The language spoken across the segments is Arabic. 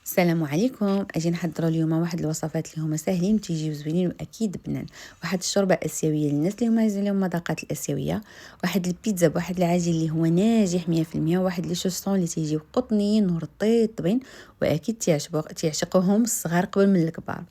السلام عليكم. اجي نحضروا اليوم واحد الوصفات اللي هما ساهلين وتيجيو زوينين واكيد بنان. واحد الشوربه اسيويه للناس اللي هما عايزين لهم مذاقات الاسيويه، واحد البيتزا بواحد العجين اللي هو ناجح 100%، واحد لي شوسون اللي تيجيو قطنيين ورطيبين واكيد تعشقهم الصغار قبل من الكبار،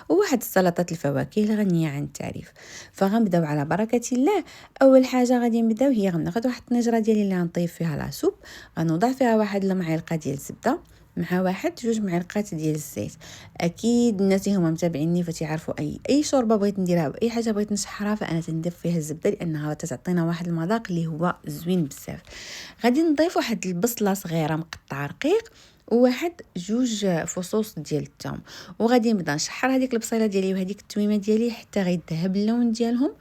وواحد السلطات الفواكه الغنيه عن التعريف. فغنبداو على بركه الله. اول حاجه غادي نبداو هي غناخذ واحد الطنجره ديالي اللي غنطيب فيها لاصوب، غنوضع فيها واحد المعلقه ديال الزبده مع واحد 2 معالق ديال الزيت. اكيد الناس اللي هما متابعيني فتيعرفوا اي شوربه بغيت نديرها واي حاجه بغيت نشحرها فانا تندير فيها الزبده لانها تعطينا واحد المذاق اللي هو زوين بزاف. غادي نضيف واحد البصله صغيره مقطعه رقيق وواحد 2 فصوص ديال الثوم، وغادي نبدا نشحر هذيك البصيله ديالي وهذيك التويمه ديالي حتى غيذهب اللون ديالهم،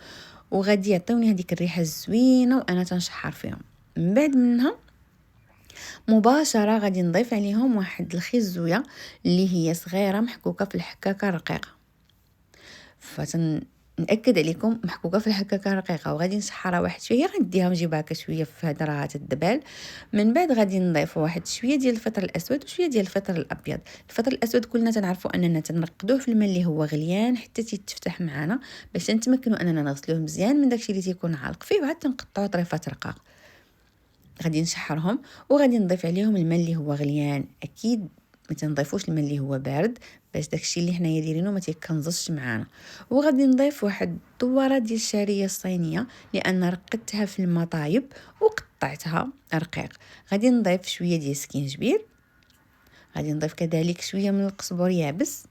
وغادي يعطيوني هذيك الريحه الزوينه وانا تنشحر فيهم. من بعد منها مباشرة غادي نضيف عليهم واحد الخزوية اللي هي صغيرة محكوكة في الحكاكة رقيقة، نأكد عليكم محكوكة في الحكاكة رقيقة، وغادي نشحرها واحد شوية، غنديها ونجيبها كشوية في هذا راه تدبال. من بعد غادي نضيف واحد شوية ديال الفطر الاسود وشوية ديال الفطر الابيض. الفطر الاسود كلنا تنعرفوا اننا تنقدوه في الماء اللي هو غليان حتى تيتفتح معنا باش نتمكنوا اننا نغسلوه مزيان من داكشي اللي تيكون عالق فيه، وعاد تنقطعوا طريفات رقاق. غادي نشحرهم وغادي نضيف عليهم الماء اللي هو غليان، اكيد ما تنضيفوش الماء اللي هو بارد باش داكشي اللي حنايا دايرينه ما تيكنزش معانا. وغادي نضيف واحد الدواره ديال الشعريه الصينيه لان رقدتها في الماء طايب وقطعتها رقيق. غادي نضيف شويه ديال السكينجبير، غادي نضيف كذلك شويه من القزبر يابس،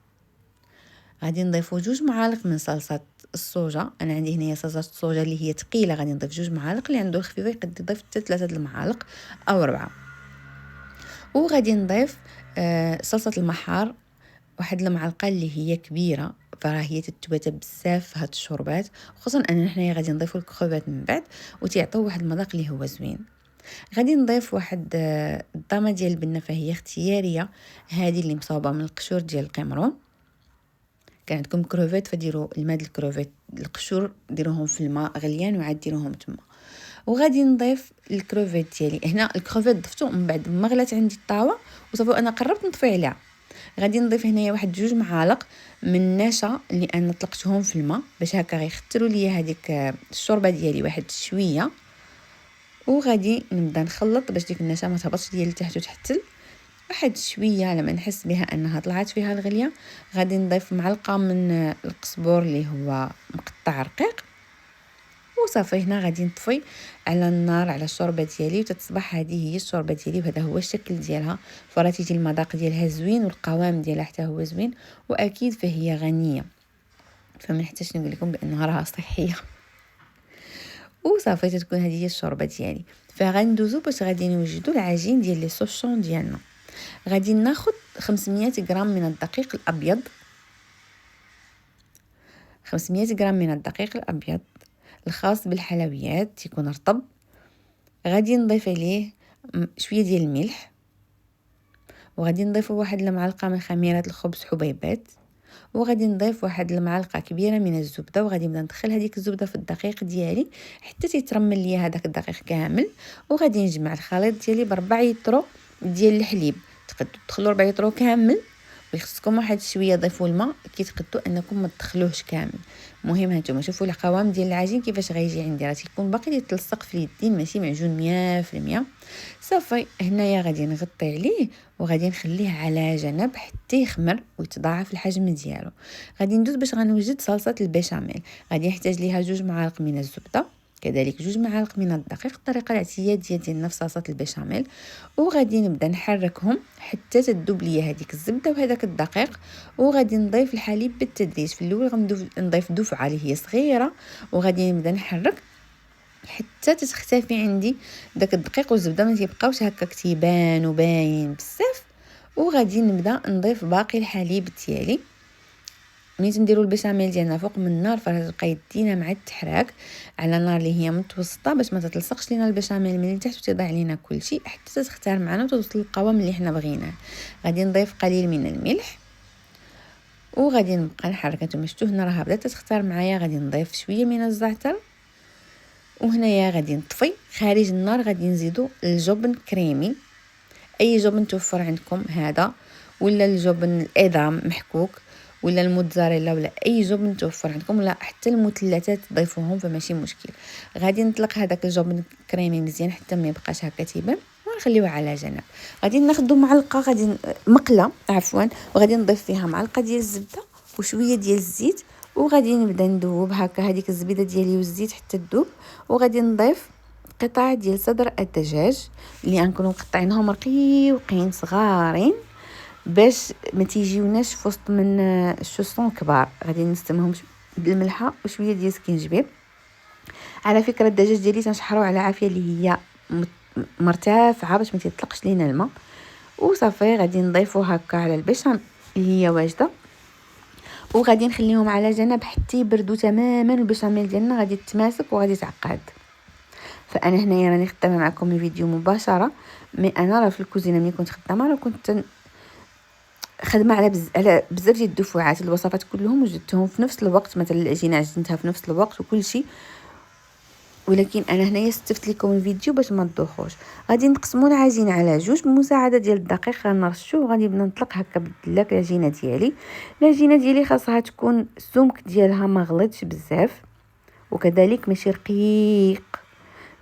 غادي نضيفو 2 معالق من صلصه الصوجا. انا عندي هنايا صلصه الصوجا اللي هي ثقيله، غادي نضيف 2 معالق، اللي عنده خفيفه يقدر يضيف حتى 3 المعالق او 4. وغادي نضيف صلصه المحار، واحد المعلقه اللي هي كبيره، فراه هي تتبات بزاف في هاد الشوربات، خصوصا ان حنايا غادي نضيفو الكروفات من بعد وتيعطيو واحد المذاق اللي هو زوين. غادي نضيف واحد الضامه ديال البنه، فهي اختياريه، هذه اللي مصاوبه من القشور ديال القمرون. كان عندكم كروفيت فديروا الماء الكروفيت القشور ديروهم في الماء غليان وعاد ديروهم تما. وغادي نضيف الكروفيت ديالي هنا، الكروفيت ضفتو من بعد ما غلات عندي الطاوه وصافي انا قربت نطفي عليها. غادي نضيف هنايا واحد 2 معالق من النشا اللي انا طلقتهم في الماء باش هكا غيختروا لي هذيك الشوربه ديالي واحد شويه. وغادي نبدا نخلط باش ديك النشا ما تهبطش ديال لتحت وتحتل. واحد شويه لما نحس بها انها طلعت فيها الغليه غادي نضيف معلقه من القزبور اللي هو مقطع رقيق، وصافي هنا غادي نطفي على النار على الشوربه ديالي وتتصبح هذه هي الشوربه ديالي، وهذا هو الشكل ديالها. فراه تيجي المذاق ديالها زوين والقوام ديالها حتى هو زوين، واكيد فهي غنيه، فما نحتاجش نقول لكم بانها راها صحيه. وصافي تكون هذه هي الشوربه ديالي. فغندوزو باش غادي نوجدوا العجين ديال لي سوشون ديالنا. غادي ناخذ 500 غرام من الدقيق الابيض، 500 غرام من الدقيق الابيض الخاص بالحلويات تيكون رطب. غادي نضيف عليه شويه ديال الملح، وغادي نضيف واحد المعلقه من خميره الخبز حبيبات، وغادي نضيف واحد المعلقه كبيره من الزبده، وغادي نبدا ندخل هذيك الزبده في الدقيق ديالي حتى تيترمل لي هذاك الدقيق كامل. وغادي نجمع الخليط ديالي ب4 يطرو ديال الحليب، تقدروا تدخلوا 4 يطرو كامل، ويخصكم واحد شويه ضيفوا الماء كي تقدوا انكم ما تدخلوهش كامل. المهم هانتوما شوفوا القوام ديال العجين كيفاش غيجي عندي، راه تيكون باقي يتلصق في اليدين ماشي معجون 100%. صافي هنايا غادي نغطي عليه وغادي نخليه على جنب حتى يخمر ويتضاعف الحجم ديالو. غادي ندوز باش غنوجد صلصه البيشاميل. غادي نحتاج ليها 2 معالق من الزبده، كذلك 2 معالق من الدقيق، الطريقه الاعتياديه ديال نفس صلصه البيشاميل. وغادي نبدا نحركهم حتى تذوب ليا هذيك الزبده وهذاك الدقيق. وغادي نضيف الحليب بالتدريج، في الاول غنضيف دفعه اللي هي صغيره، وغادي نبدا نحرك حتى تختفي عندي داك الدقيق والزبده ما تيبقاوش هكا كتيبان وباين بزاف. وغادي نبدا نضيف باقي الحليب ديالي. ملي تنديروا البيشاميل ديالنا فوق من النار فتبقى يدينا مع التحراك على نار اللي هي متوسطه باش ما تتلصقش لينا البيشاميل من التحت وتضيع لينا كلشي حتى تختار معنا وتوصل للقوام اللي حنا بغيناه. غادي نضيف قليل من الملح وغادي نبقى نحرك. نتوما شفتوا هنا راه بدات تختار معايا. غادي نضيف شويه من الزعتر، وهنايا غادي نطفي. خارج النار غادي نزيدو الجبن كريمي، اي جبن توفر عندكم هذا، ولا الجبن الإدام محكوك ولا الموتزاريلا ولا اي جبن متوفر عندكم، ولا حتى المثلثات تضيفوهم فماشي مشكل. غادي نطلق هذاك الجبن كريمي مزيان حتى ما يبقاش هكا تيبان ونخليوه على جنب. غادي ناخذ معلقه مقله وغادي نضيف فيها معلقه ديال الزبده وشويه ديال الزيت، وغادي نبدا ندوب هكا هذيك الزبيده ديالي والزيت حتى تذوب. وغادي نضيف قطع ديال صدر الدجاج اللي غنكونوا مقطعينهم رقيقين صغارين باش ما تيجيوناش في وسط من الشوسون كبار. غادي نستمهم بالملحه وشويه ديال سكينجبير. على فكره الدجاج ديالي تنشحرو على عافيه اللي هي مرتفعه باش ما تيطلقش لينا الماء. وصافي غادي نضيفو هكا على البشاميل اللي هي واجده، وغادي نخليهم على جنب حتى يبردوا تماما. البشاميل ديالنا غادي تتماسك وغادي تعقد. فانا هنايا راني خدامه معكم الفيديو مباشره، مي انا راه في الكوزينه ملي كنت خدامه راه كنت خدمه على بزاف ديال الدفعات. الوصفات كلهم وجدتهم في نفس الوقت، مثلا العجينه عجنتها في نفس الوقت وكل شيء، ولكن انا هنايا استفدت لكم الفيديو باش ما تدوخوش. غادي نقسموا العجين على جوج بمساعده ديال الدقيق، غنرشوه وغادي نبدا نطلق هكا بالدلاك العجينه ديالي. العجينه ديالي خاصها تكون السمك ديالها ما غليظش بزاف وكذلك ماشي رقيق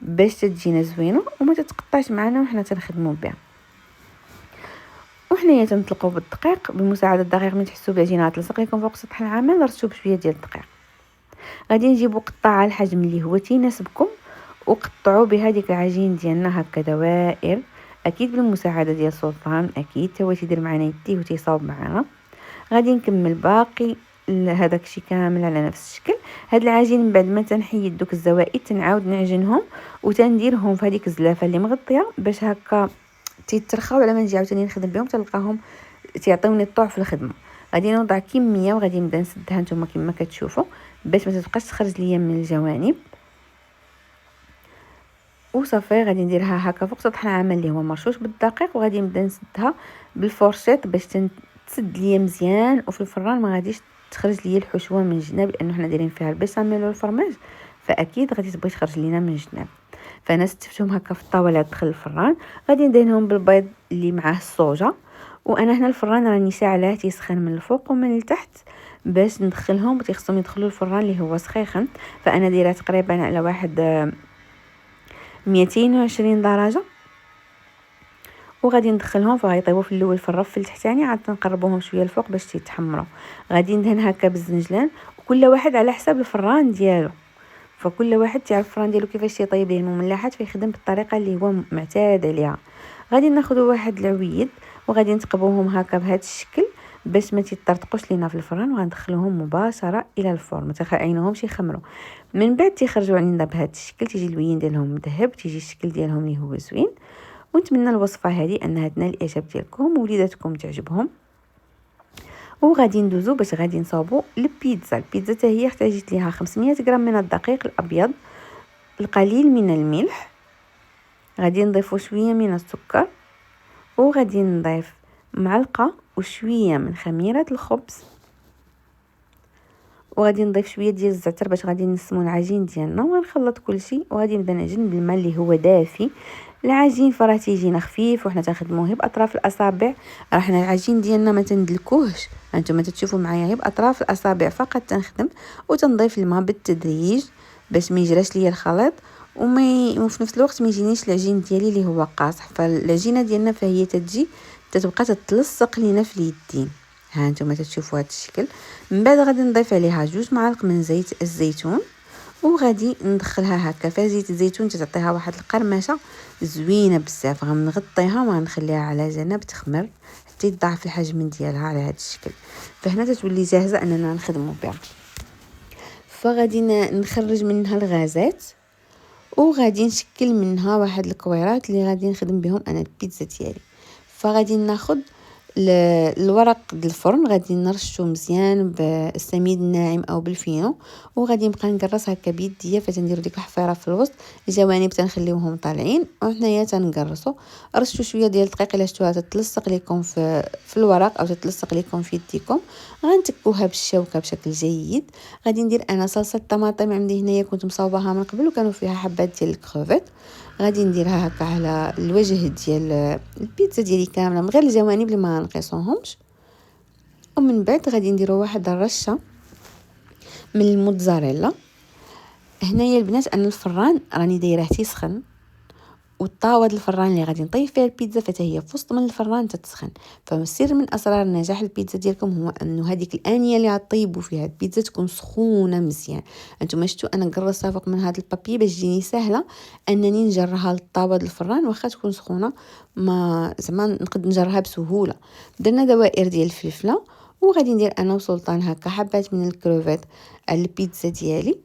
باش تجينا زوينه وما تتقطعش معنا وحنا تنخدموا بها. وحنايا تنطلقوا بالدقيق بمساعده الدقيق. من تحسوا بالعجينه تلصق لكم فوق سطح العمل رشوا بشويه ديال الدقيق. غادي نجيبوا قطع الحجم اللي هو تيناسبكم وقطعوا بهذيك العجين ديالنا هكا دوائر، اكيد بالمساعده ديال سلطان، اكيد هو تيدير معنا يديه وتيصاوب معنا. غادي نكمل باقي هذاك الشيء كامل على نفس الشكل. هاد العجين من بعد ما تنحيد دوك الزوائد تنعاود نعجنهم وتنديرهم في هذيك الزلافه اللي مغطيه باش هكا تيترخاو على ما نجي عاوتاني نخدم بهم تلقاهم تيعطيوني الطوع في الخدمه. غادي نوضع كميه وغادي نبدا نسدها نتوما كما كتشوفوا باش ما تبقاش تخرج ليا من الجوانب. وصافي غادي نديرها هكا فوق سطح العمل اللي هو مرشوش بالدقيق، وغادي نبدا نسدها بالفورشيط باش تسد ليا مزيان. وفي الفران ما غاديش تخرج ليا الحشوه من الجناب لانه حنا دايرين فيها البيشاميل والفرماج، فاكيد غادي تبغي تخرج لينا من الجناب. فانا ستفتهم هكا في الطاوله داخل الفران. غادي ندهنهم بالبيض اللي معاه الصوجه. وانا هنا الفران راني شاعلاه تيسخن من الفوق ومن التحت باش ندخلهم، وتيخصهم يدخلوا الفران اللي هو سخيخن. فانا دايره تقريبا على واحد 220 درجه، وغادي ندخلهم فغيطيبوا في الاول في الرف التحتاني، عاد نقربوهم شويه الفوق باش يتحمروا. غادي ندهن هكا بالزنجلان، وكل واحد على حساب الفران ديالو، فكل واحد تعرف الفران ديالو كيفاش يطيب ليه المملحات فيخدم بالطريقه اللي هو معتاد عليها. غادي ناخذوا واحد العويد وغادي نتقبوهم هكا بهذا الشكل باش ما تيطرطقوش لينا في الفران، وغندخلوهم مباشره الى الفرن، ما تخاينهمش يخمروا. من بعد تيخرجوا علينا بهذا الشكل، تيجي اللوين ديالهم مذهب، تيجي الشكل ديالهم اللي هو زوين. ونتمنى الوصفه هذه انها تنال الاعجاب ديالكم ووليداتكم تعجبهم. وغادي ندوزو باش غادي نصاوبوا البيتزا. البيتزا حتى هي احتاجت ليها 500 غرام من الدقيق الابيض، القليل من الملح، غادي نضيفوا شويه من السكر، وغادي نضيف معلقه وشويه من خميره الخبز، وغادي نضيف شويه ديال الزعتر باش غادي نسمو العجين ديالنا. وغنخلط كل شيء وغادي نبدا نعجن بالماء اللي هو دافي. العجين فراه تيجينا خفيف وحنا تنخدموه غير باطراف الاصابع. راه حنا العجين ديالنا ما تندلكوهش، هانتوما تتشوفوا معايا غير باطراف الاصابع فقط تنخدم. وتنضيف الماء بالتدريج باش ما يجراش ليا الخليط وفي نفس الوقت ما يجينيش العجين ديالي اللي هو قاصح. فالعجينه ديالنا فهي تتبقى تتلصق لينا في اليدين. ها انتم تشوفوا هذا الشكل. من بعد غادي نضيف عليها 2 معالق من زيت الزيتون، وغادي ندخلها هكا في زيت الزيتون تعطيها واحد القرمشه زوينه بزاف. غنغطيها وغنخليها على جنب تخمر حتى يضاعف الحجم ديالها على هذا الشكل. فهنا تتولي جاهزه اننا نخدموا بها. فغادي نخرج منها الغازات وغادي نشكل منها واحد الكويرات اللي غادي نخدم بهم انا البيتزا ديالي. فغادي ناخذ الورق ديال الفرن، غادي نرشو مزيان بالسميد الناعم او بالفينو، وغادي نبقى نقرص هكا بيديا. فتنديروا ديك الحفيره في الوسط، الجوانب تنخليوهم طالعين وحنايا تنقرصوا. رشوا شويه ديال الدقيق الا شفتوها تتلصق لكم في الورق او تتلصق لكم في يديكم. غنتكوها بالشوكه بشكل جيد. غادي ندير انا صلصه الطماطم عندي هنايا كنت مصاوباها من قبل وكانوا فيها حبات ديال الكروفيت. غادي نديرها هكا على الوجه ديال البيتزا ديالي كامله من غير الجوانب اللي ما نقيسوهمش. ومن بعد غادي نديروا واحد الرشه من الموتزاريلا. هنايا البنات انا الفران راني دايره تيسخن، والطاوه ديال الفران اللي غادي نطيب فيها البيتزا حتى هي في وسط من الفران تتسخن. فالسر من اسرار نجاح البيتزا ديالكم هو انه هذيك الانيه اللي غطيبوا فيها البيتزا تكون سخونه مزيان. انتم شفتوا انا قرصتها فوق من هذا البابي باش تجيني سهله انني نجرها للطاوه ديال الفران واخا تكون سخونه، ما زعما نقد نجرها بسهوله. درنا دوائر ديال الفلفله، وغادي ندير انا وسلطان هكا حبات من الكروفيت على البيتزا ديالي.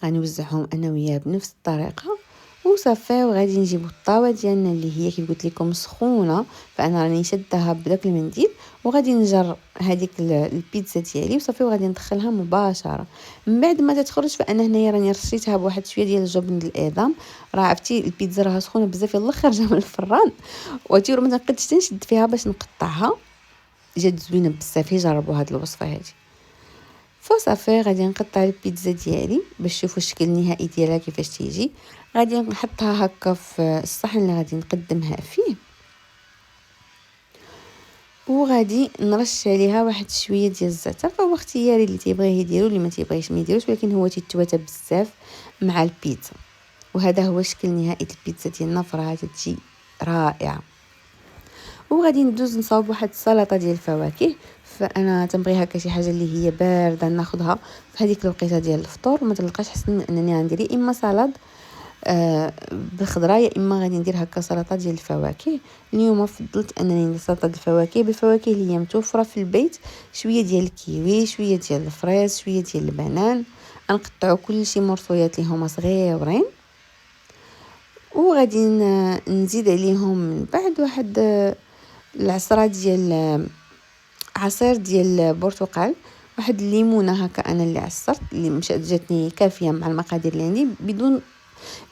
غنوزعهم انا وياه بنفس الطريقه وصافي. وغادي نجيب الطاوه ديالنا اللي هي كيف قلت لكم سخونه، فانا راني شدها بداك المنديل وغادي نجر هذيك البيتزا ديالي وصافي. وغادي ندخلها مباشره. من بعد ما تتخرج فانا هنايا راني رشيتها بواحد شويه ديال الجبن الادام. راه عرفتي البيتزا راها سخونه بزاف يلا خارجه من الفران، وتيرو ما نقدش تنشد فيها باش نقطعها. جات زوينه بزاف، جربوا هاد الوصفه هذه. فصافي غادي نقطع البيتزا ديالي باش تشوفوا الشكل النهائي ديالها كيفاش تيجي. غادي نحطها هكا في الصحن اللي غادي نقدمها فيه، وغادي نرش عليها واحد شويه ديال الزعتر. فهو اختياري، اللي تيبغيه يديرو اللي ما تيبغيش ما يديروش، ولكن هو تيتواتى بزاف مع البيتزا. وهذا هو الشكل النهائي البيتزا ديالنا، فراه تجي رائعه. وغادي ندوز نصاوب واحد السلطه ديال الفواكه. فانا تنبغي هكا شي حاجه اللي هي بارده ناخذها في هذيك الوقيته ديال الفطور، وما تلقاش حسن انني غندير يا اما سلطه بالخضره يا اما غادي ندير هكا سلطه ديال الفواكه. اليوم فضلت انني ندير سلطه الفواكه بالفواكه اللي هي متوفره في البيت، شويه ديال الكيوي، شويه ديال الفريز، شويه ديال البنان. غنقطعوا كل شي مرصويات اللي هما صغيورين، وغادي نزيد عليهم من بعد واحد العصره ديال عصير ديال البرتقال، واحد الليمونه هكا انا اللي عصرت، اللي مشات جاتني كافيه مع المقادير اللي عندي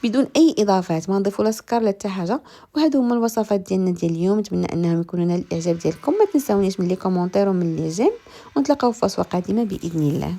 بدون اي اضافات، ما نضيفوا لا سكر لا حتى حاجه. وهادو هما الوصفات ديالنا ديال اليوم. نتمنى انهم يكونوا نال الاعجاب ديالكم. ما تنساونيش من لي كومونتير ومن لي جيم، ونتلاقاو في وصفه قادمه باذن الله.